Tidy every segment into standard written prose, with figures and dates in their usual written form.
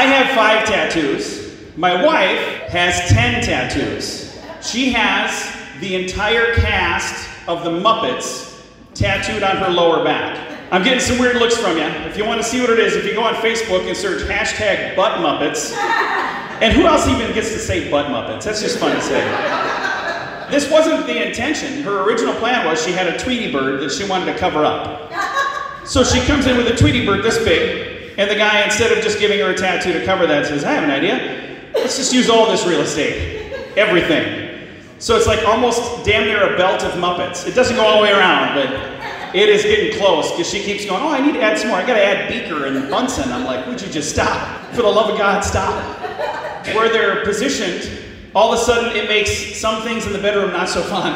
I have 5 tattoos. My wife has 10 tattoos. She has the entire cast of the Muppets tattooed on her lower back. I'm getting some weird looks from you. If you want to see what it is, if you go on Facebook and search hashtag butt Muppets, and who else even gets to say butt Muppets? That's just fun to say. This wasn't the intention. Her original plan was she had a Tweety bird that she wanted to cover up. So she comes in with a Tweety bird this big, and the guy, instead of just giving her a tattoo to cover that, says, I have an idea. Let's just use all this real estate. Everything. So it's like almost damn near a belt of Muppets. It doesn't go all the way around, but it is getting close, because she keeps going, oh, I need to add some more. I gotta add Beaker and Bunsen. I'm like, would you just stop? For the love of God, stop. Where they're positioned, all of a sudden it makes some things in the bedroom not so fun.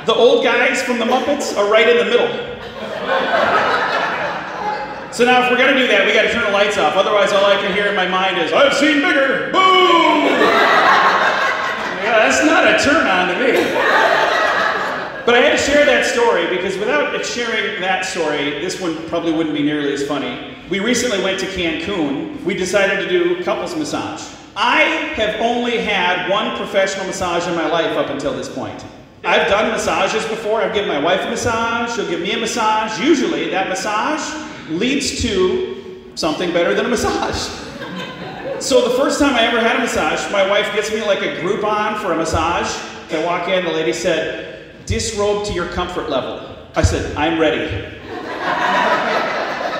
The old guys from the Muppets are right in the middle. So now if we're gonna do that, we gotta turn the lights off. Otherwise all I can hear in my mind is, I've seen bigger, boom! Yeah, that's not a turn on to me. But I had to share that story because without sharing that story, this one probably wouldn't be nearly as funny. We recently went to Cancun. We decided to do couples massage. I have only had one professional massage in my life up until this point. I've done massages before. I've given my wife a massage. She'll give me a massage. Usually that massage leads to something better than a massage. So the first time I ever had a massage, my wife gets me like a Groupon for a massage. I walk in, the lady said, disrobe to your comfort level. I said, I'm ready.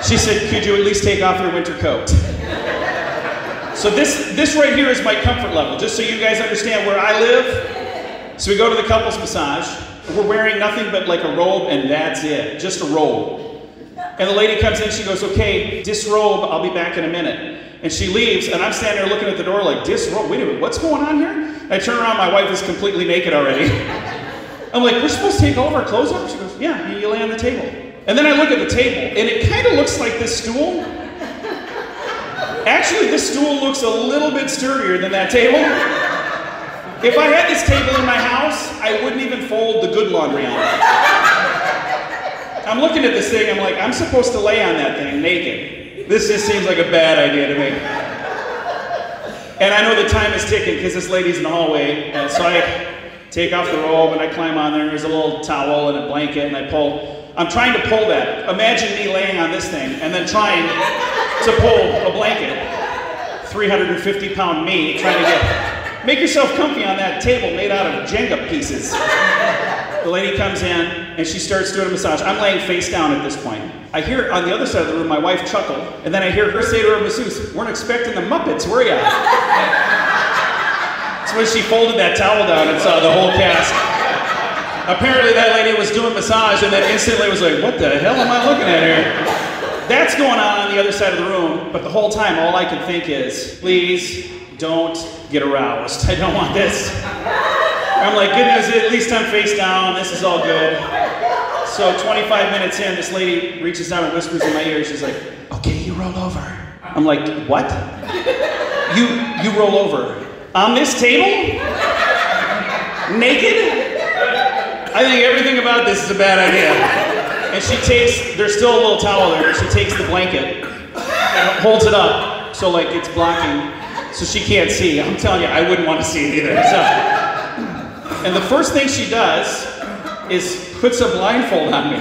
She said, could you at least take off your winter coat? So this right here is my comfort level, just so you guys understand where I live. So we go to the couples massage. We're wearing nothing but like a robe, and that's it, just a robe. And the lady comes in, she goes, okay, disrobe, I'll be back in a minute. And she leaves, and I'm standing there looking at the door like, disrobe, wait a minute, what's going on here? I turn around, my wife is completely naked already. I'm like, we're supposed to take all of our clothes off? She goes, yeah, you lay on the table. And then I look at the table, and it kind of looks like this stool. Actually, this stool looks a little bit sturdier than that table. If I had this table in my house, I wouldn't even fold the good laundry on it. I'm looking at this thing, I'm like, I'm supposed to lay on that thing naked. This just seems like a bad idea to me. And I know the time is ticking because this lady's in the hallway, and so I take off the robe and I climb on there, and there's a little towel and a blanket, and I'm trying to pull that. Imagine me laying on this thing and then trying to pull a blanket. 350-pound me trying to make yourself comfy on that table made out of Jenga pieces. The lady comes in and she starts doing a massage. I'm laying face down at this point. I hear on the other side of the room my wife chuckle, and then I hear her say to her masseuse, weren't expecting the Muppets, were ya? That's when she folded that towel down and saw the whole cast. Apparently that lady was doing massage and then instantly was like, what the hell am I looking at here? That's going on the other side of the room, but the whole time all I can think is, please don't get aroused. I don't want this. I'm like, good news, at least I'm face down, this is all good. So 25 minutes in, this lady reaches down and whispers in my ear, she's like, okay, you roll over. I'm like, what? You roll over. On this table? Naked? I think everything about this is a bad idea. And she takes, there's still a little towel there, she takes the blanket and holds it up so like it's blocking so she can't see. I'm telling you, I wouldn't want to see it either. So. And the first thing she does is puts a blindfold on me.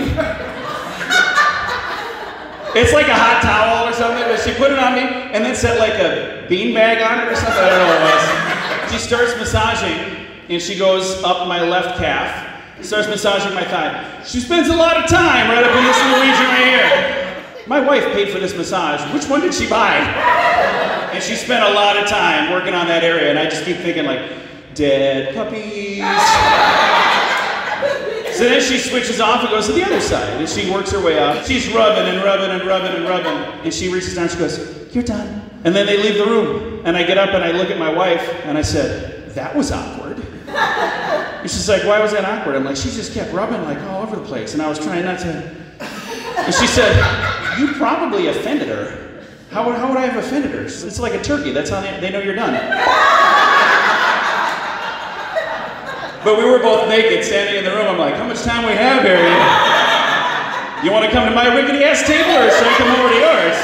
It's like a hot towel or something, but she put it on me and then set like a beanbag on it or something. I don't know what it was. She starts massaging and she goes up my left calf, starts massaging my thigh. She spends a lot of time right up in this little region right here. My wife paid for this massage. Which one did she buy? And she spent a lot of time working on that area, and I just keep thinking like, dead puppies. So then she switches off and goes to the other side, and she works her way up. She's rubbing and rubbing and rubbing and rubbing, and she reaches down and she goes, you're done. And then they leave the room, and I get up and I look at my wife, and I said, that was awkward. And she's like, why was that awkward? I'm like, she just kept rubbing like all over the place, and I was trying not to. And she said, you probably offended her. How would I have offended her? It's like a turkey, that's how they know you're done. But we were both naked, standing in the room. I'm like, how much time we have here? You want to come to my rickety ass table, or should I come over to yours?